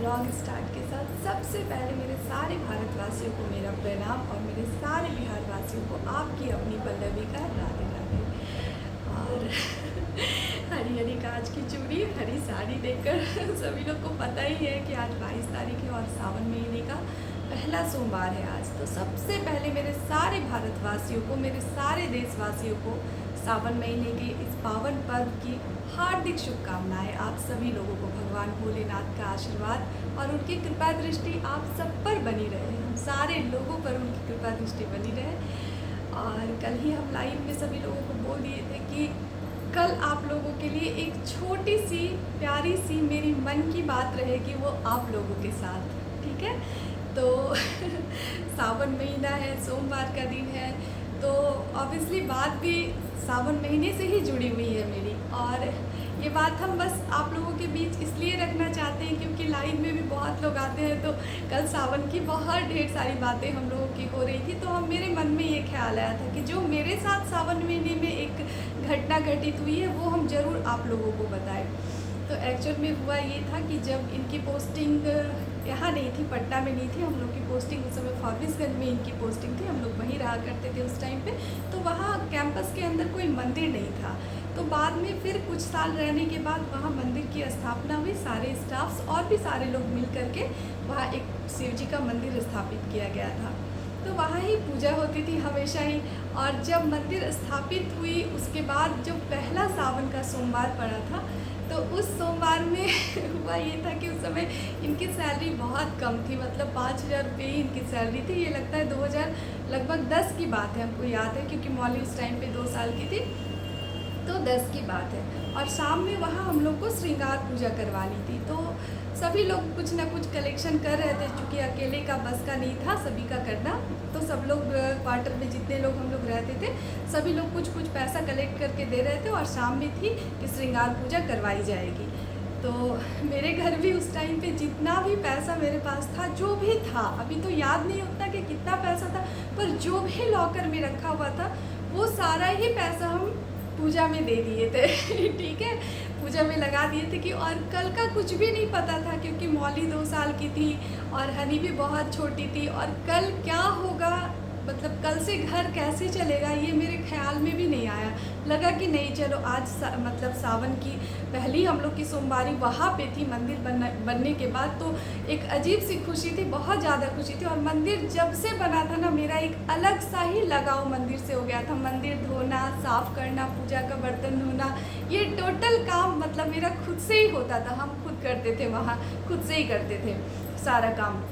Blog start के साथ सबसे पहले मेरे सारे भारतवासियों को मेरा प्रणाम और मेरे सारे बिहारवासियों को आपकी अपनी पल्लवी का राधे राधे। और हरी हरी कांच की चूड़ी हरी साड़ी देखकर सभी लोग को पता ही है कि आज 22 तारीख है और सावन महीने का पहला सोमवार है आज। तो सबसे पहले मेरे सारे भारतवासियों को, मेरे सारे देशवासियों को सावन महीने के इस पावन पर्व की हार्दिक शुभकामनाएं। आप सभी लोगों को भगवान भोलेनाथ का आशीर्वाद और उनकी कृपा दृष्टि आप सब पर बनी रहे, हम सारे लोगों पर उनकी कृपा दृष्टि बनी रहे। और कल ही हम लाइव में सभी लोगों को बोल दिए थे कि कल आप लोगों के लिए एक छोटी सी प्यारी सी मेरी मन की बात रहेगी, वो आप लोगों के साथ, ठीक है। तो सावन महीना है, सोमवार का दिन है, तो ऑब्वियसली बात भी सावन महीने से ही जुड़ी हुई है मेरी। और ये बात हम बस आप लोगों के बीच इसलिए रखना चाहते हैं क्योंकि लाइव में भी बहुत लोग आते हैं। तो कल सावन की बहुत ढेर सारी बातें हम लोगों की हो रही थी, तो हम मेरे मन में ये ख्याल आया था कि जो मेरे साथ सावन महीने में एक घटना घटित हुई है वो हम ज़रूर आप लोगों को बताएं। तो एक्चुअल में हुआ ये था कि जब इनकी पोस्टिंग यहाँ नहीं थी, पटना में नहीं थी, हम लोग की पोस्टिंग उस समय फारबिसगंज में इनकी पोस्टिंग थी, हम लोग वहीं रहा करते थे उस टाइम पे। तो वहाँ कैंपस के अंदर कोई मंदिर नहीं था, तो बाद में फिर कुछ साल रहने के बाद वहाँ मंदिर की स्थापना हुई, सारे स्टाफ्स और भी सारे लोग मिल करके वहाँ एक शिव जी का मंदिर स्थापित किया गया था। तो वहाँ ही पूजा होती थी हमेशा ही। और जब मंदिर स्थापित हुई उसके बाद जब पहला सावन का सोमवार पड़ा था, तो उस सोमवार में हुआ ये था कि उस समय इनकी सैलरी बहुत कम थी, मतलब 5,000 रुपये ही इनकी सैलरी थी। ये लगता है 2010 की बात है, हमको याद है क्योंकि मौली उस टाइम पे 2 साल की थी, तो 10 की बात है। और शाम में वहाँ हम लोग को श्रृंगार पूजा करवानी थी, तो सभी लोग कुछ ना कुछ कलेक्शन कर रहे थे, चूँकि अकेले का बस का नहीं था सभी का करना। तो सब लोग क्वार्टर में जितने लोग हम लोग रहते थे सभी लोग कुछ कुछ पैसा कलेक्ट करके दे रहे थे, और शाम में थी कि श्रृंगार पूजा करवाई जाएगी। तो मेरे घर भी उस टाइम पे जितना भी पैसा मेरे पास था, जो भी था, अभी तो याद नहीं उतना कि कितना पैसा था, पर जो भी लॉकर में रखा हुआ था वो सारा ही पैसा हम पूजा में दे दिए थे ठीक है, पूजा में लगा दिए थे कि। और कल का कुछ भी नहीं पता था क्योंकि मौली 2 साल की थी और हनी भी बहुत छोटी थी, और कल क्या होगा, मतलब कल से घर कैसे चलेगा ये मेरे ख्याल में भी नहीं आया। लगा कि नहीं चलो आज मतलब सावन की पहली हम लोग की सोमवारी वहाँ पे थी मंदिर बनने के बाद, तो एक अजीब सी खुशी थी, बहुत ज़्यादा खुशी थी। और मंदिर जब से बना था ना, मेरा एक अलग सा ही लगाव मंदिर से हो गया था। मंदिर धोना, साफ़ करना, पूजा का बर्तन धोना, ये टोटल काम मतलब मेरा खुद से ही होता था, हम खुद करते थे, वहाँ खुद से ही करते थे सारा काम।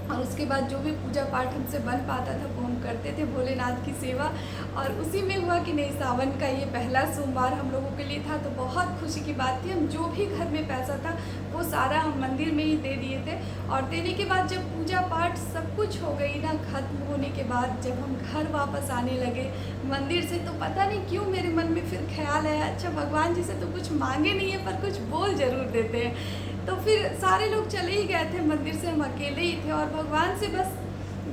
और उसके बाद जो भी पूजा पाठ हमसे बन पाता था वो हम करते थे, भोलेनाथ की सेवा। और उसी में हुआ कि नहीं, सावन का ये पहला सोमवार हम लोगों के लिए था, तो बहुत खुशी की बात थी। हम जो भी घर में पैसा था वो सारा हम मंदिर में ही दे दिए थे। और देने के बाद जब पूजा पाठ सब कुछ हो गई ना, ख़त्म होने के बाद जब हम घर वापस आने लगे मंदिर से, तो पता नहीं क्यों मेरे मन में फिर ख्याल आया, अच्छा भगवान जी से तो कुछ मांगे नहीं है पर कुछ बोल ज़रूर देते हैं। तो फिर सारे लोग चले ही गए थे मंदिर से, हम अकेले ही थे, और भगवान से बस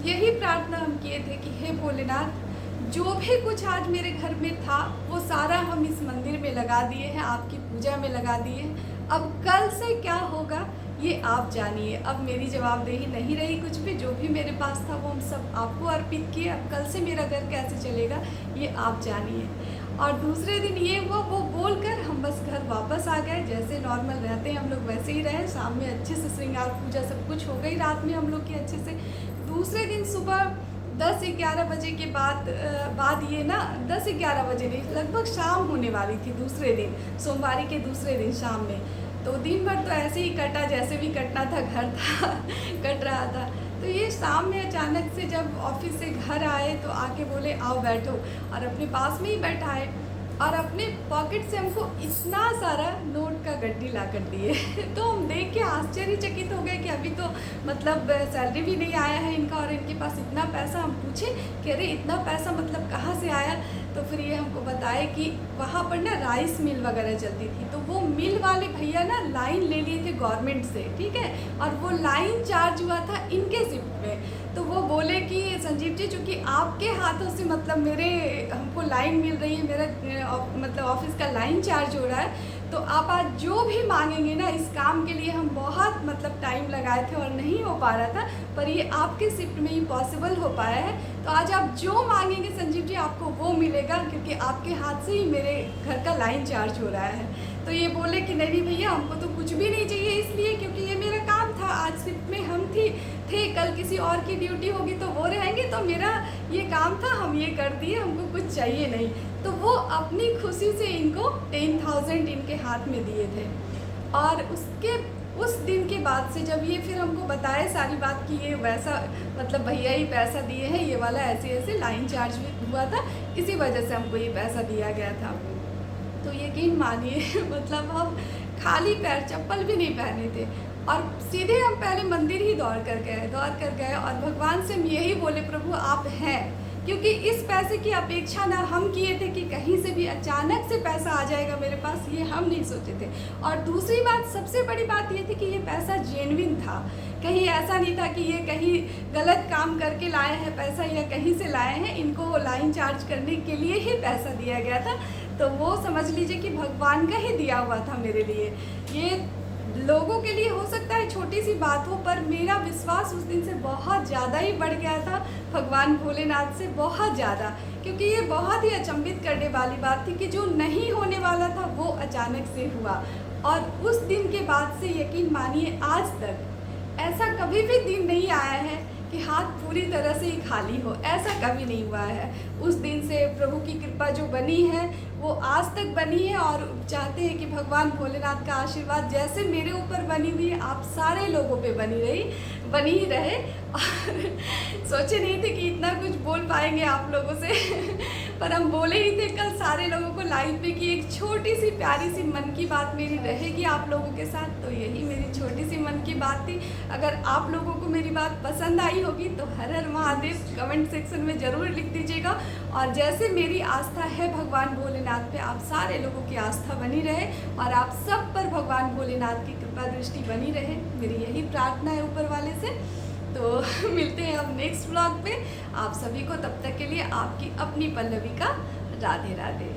यही प्रार्थना हम किए थे कि हे भोलेनाथ, जो भी कुछ आज मेरे घर में था वो सारा हम इस मंदिर में लगा दिए हैं, आपकी पूजा में लगा दिए हैं। अब कल से क्या होगा ये आप जानिए। अब मेरी जवाबदेही नहीं रही कुछ भी, जो भी मेरे पास था वो हम सब आपको अर्पित किए। अब कल से मेरा घर कैसे चलेगा ये आप जानिए। और दूसरे दिन ये हुआ, वो बोलकर हम बस घर वापस आ गए, जैसे नॉर्मल रहते हैं हम लोग वैसे ही रहे। शाम में अच्छे से श्रृंगार पूजा सब कुछ हो गई, रात में हम लोग की अच्छे से। दूसरे दिन सुबह 10-11 बजे के बाद ये ना 10-11 बजे नहीं, लगभग शाम होने वाली थी दूसरे दिन, सोमवारी के दूसरे दिन शाम में। तो दिन भर तो ऐसे ही कटा जैसे भी कटना था, घर था कट रहा था। तो ये शाम में अचानक से जब ऑफिस से घर आए तो आके बोले आओ बैठो, और अपने पास में ही बैठाए और अपने पॉकेट से हमको इतना सारा नोट का गड्डी ला कर दिए तो हम देख के आश्चर्यचकित हो गए कि अभी तो मतलब सैलरी भी नहीं आया है इनका और इनके पास इतना पैसा। हम पूछे कि अरे इतना पैसा मतलब कहाँ से आया, तो फिर ये हमको बताए कि वहाँ पर ना राइस मिल वगैरह चलती थी, तो वो मिल वाले भैया ना लाइन ले लिए थे गवर्नमेंट से, ठीक है, और वो लाइन चार्ज हुआ था इनके शिफ्ट में। तो वो बोले कि संजीव जी, चूँकि आपके हाथों से मतलब मेरे हमको लाइन मिल रही है, मेरा मतलब ऑफिस का लाइन चार्ज हो रहा है, तो आप आज जो भी मांगेंगे ना इस काम के लिए हम बहुत बहुत मतलब टाइम लगाए थे और नहीं हो पा रहा था, पर ये आपके शिफ्ट में ही पॉसिबल हो पाया है। तो आज आप जो मांगेंगे संजीव जी आपको वो मिलेगा, क्योंकि आपके हाथ से ही मेरे घर का लाइन चार्ज हो रहा है। तो ये बोले कि नहीं भैया हमको तो कुछ भी नहीं चाहिए, इसलिए क्योंकि ये मेरा काम था, आज शिफ्ट में हम थे, कल किसी और की ड्यूटी होगी तो वो रहेंगे, तो मेरा ये काम था, हम ये कर दिए, हमको कुछ चाहिए नहीं। तो वो अपनी खुशी से इनको 10,000 इनके हाथ में दिए थे। और उस दिन के बाद से जब ये फिर हमको बताए सारी बात कि ये वैसा मतलब भैया ही पैसा दिए हैं, ये वाला ऐसे ऐसे लाइन चार्ज भी हुआ था, इसी वजह से हमको ये पैसा दिया गया था। तो यकीन मानिए मतलब हम खाली पैर, चप्पल भी नहीं पहने थे और सीधे हम पहले मंदिर ही दौड़ कर गए और भगवान से हम यही बोले, प्रभु आप हैं, क्योंकि इस पैसे की अपेक्षा ना हम किए थे कि कहीं से भी अचानक से पैसा आ जाएगा मेरे पास, ये हम नहीं सोचे थे। और दूसरी बात, सबसे बड़ी बात ये थी कि ये पैसा जेन्युइन था, कहीं ऐसा नहीं था कि ये कहीं गलत काम करके लाए हैं पैसा या कहीं से लाए हैं, इनको लाइन चार्ज करने के लिए ही पैसा दिया गया था। तो वो समझ लीजिए कि भगवान का ही दिया हुआ था मेरे लिए। ये लोगों के लिए हो सकता है छोटी सी बात हो, पर मेरा विश्वास उस दिन से बहुत ज़्यादा ही बढ़ गया था भगवान भोलेनाथ से, बहुत ज़्यादा, क्योंकि ये बहुत ही अचंभित करने वाली बात थी कि जो नहीं होने वाला था वो अचानक से हुआ। और उस दिन के बाद से यकीन मानिए आज तक ऐसा कभी भी दिन नहीं आया है कि हाथ पूरी तरह से ही खाली हो, ऐसा कभी नहीं हुआ है। उस दिन से प्रभु की कृपा जो बनी है वो आज तक बनी है और चाहते हैं कि भगवान भोलेनाथ का आशीर्वाद जैसे मेरे ऊपर बनी हुई है आप सारे लोगों पे बनी ही रहे। और सोचे नहीं थे कि इतना कुछ बोल पाएंगे आप लोगों से पर हम बोले ही थे कल सारे लोगों को लाइव पे कि एक छोटी सी प्यारी सी मन की बात मेरी रहेगी आप लोगों के साथ। तो यही मेरी छोटी सी मन की बात थी। अगर आप लोगों को मेरी बात पसंद आई होगी तो हर हर महादेव कमेंट सेक्शन में ज़रूर लिख दीजिएगा। और जैसे मेरी आस्था है भगवान भोलेनाथ पे, आप सारे लोगों की आस्था बनी रहे और आप सब पर भगवान भोलेनाथ की कृपा दृष्टि बनी रहे, मेरी यही प्रार्थना है ऊपर वाले से। तो मिलते हैं अब नेक्स्ट व्लॉग पे आप सभी को, तब तक के लिए आपकी अपनी पल्लवी का राधे राधे।